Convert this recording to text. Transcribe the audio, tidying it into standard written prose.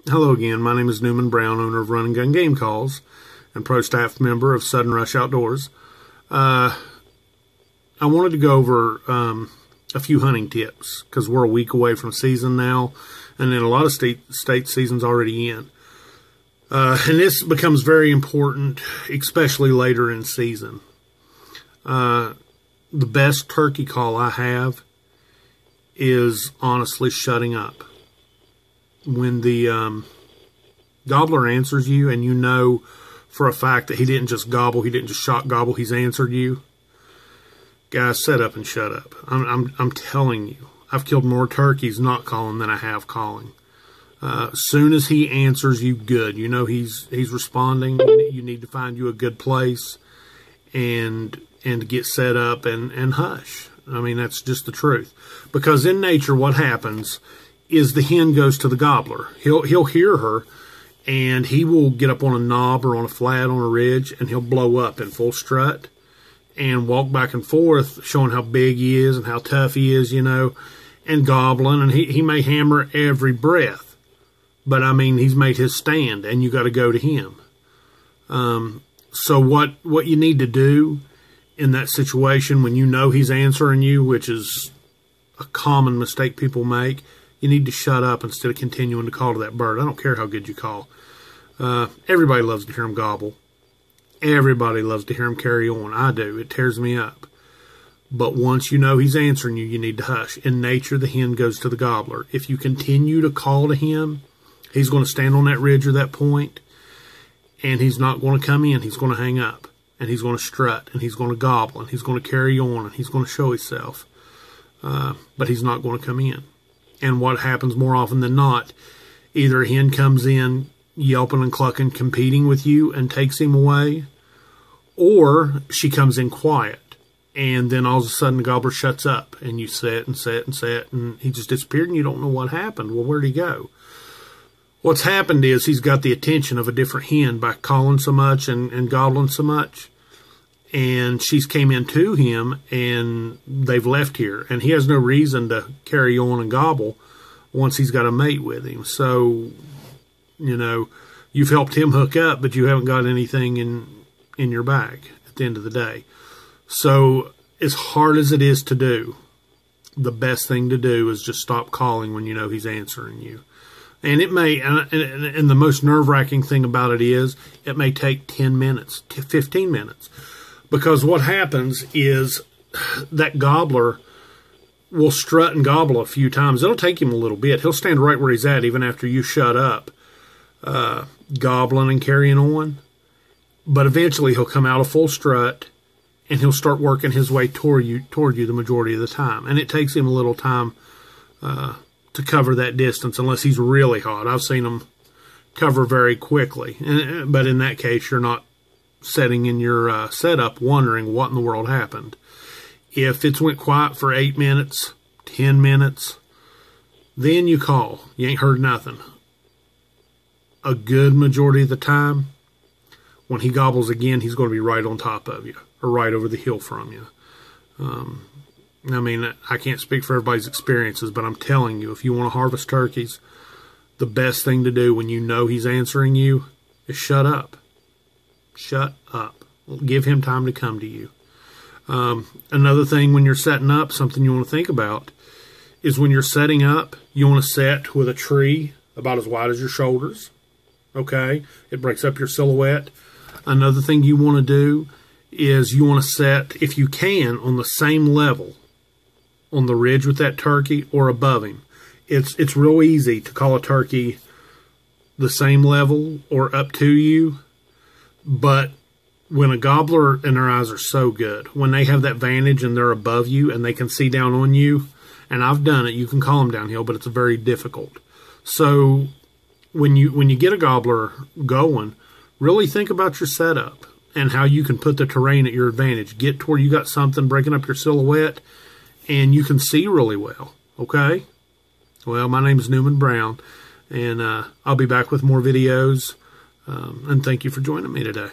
Hello again, my name is Newman Brown, owner of Run and Gun Game Calls and pro staff member of Sudden Rush Outdoors. I wanted to go over a few hunting tips because we're a week away from season now, and in a lot of state season's already in. And this becomes very important, especially later in season. The best turkey call I have is honestly shutting up. When the gobbler answers you and you know for a fact that he didn't just gobble, he didn't just shock gobble, he's answered you, guys, set up and shut up. I'm telling you, I've killed more turkeys not calling than I have calling. Soon as he answers you, good. You know he's responding. You need to find you a good place and get set up and hush. I mean, that's just the truth. Because in nature, what happens is the hen goes to the gobbler. He'll hear her, and he will get up on a knob or on a flat on a ridge, and he'll blow up in full strut and walk back and forth, showing how big he is and how tough he is, you know, and gobbling. And he may hammer every breath, but I mean, he's made his stand, and you got to go to him. So what you need to do in that situation when you know he's answering you, which is a common mistake people make, you need to shut up instead of continuing to call to that bird. I don't care how good you call. Everybody loves to hear him gobble. Everybody loves to hear him carry on. I do. It tears me up. But once you know he's answering you, you need to hush. In nature, the hen goes to the gobbler. If you continue to call to him, he's going to stand on that ridge or that point, and he's not going to come in. He's going to hang up, and he's going to strut, and he's going to gobble, and he's going to carry on, and he's going to show himself. But he's not going to come in. And what happens more often than not, either a hen comes in yelping and clucking, competing with you and takes him away, or she comes in quiet, and then all of a sudden the gobbler shuts up, and you sit and sit and sit, and he just disappeared, and you don't know what happened. Well, where'd he go? What's happened is he's got the attention of a different hen by calling so much and gobbling so much, and she's came in to him, and they've left here. And he has no reason to carry on and gobble once he's got a mate with him. So, you know, you've helped him hook up, but you haven't got anything in your bag at the end of the day. So, as hard as it is to do, the best thing to do is just stop calling when you know he's answering you. And it may, and the most nerve-wracking thing about it is, it may take 10 minutes, 15 minutes. Because what happens is that gobbler will strut and gobble a few times. It'll take him a little bit. He'll stand right where he's at even after you shut up, gobbling and carrying on. But eventually he'll come out of full strut, and he'll start working his way toward you the majority of the time. And it takes him a little time to cover that distance unless he's really hot. I've seen him cover very quickly. But in that case, you're not setting in your setup wondering what in the world happened. If it's went quiet for 8 minutes, 10 minutes, then you call. You ain't heard nothing. A good majority of the time, when he gobbles again, he's going to be right on top of you or right over the hill from you. I mean, I can't speak for everybody's experiences, but I'm telling you, if you want to harvest turkeys, the best thing to do when you know he's answering you is shut up. Shut up. Give him time to come to you. Another thing when you're setting up, something you want to think about, is when you're setting up, you want to set with a tree about as wide as your shoulders. Okay? It breaks up your silhouette. Another thing you want to do is you want to set, if you can, on the same level on the ridge with that turkey or above him. It's real easy to call a turkey the same level or up to you. But when a gobbler, and their eyes are so good, when they have that vantage and they're above you and they can see down on you, and I've done it, you can call them downhill, but it's very difficult. So when you get a gobbler going, really think about your setup and how you can put the terrain at your advantage. Get to where you got something breaking up your silhouette and you can see really well, okay? Well, my name is Newman Brown, and I'll be back with more videos. And thank you for joining me today.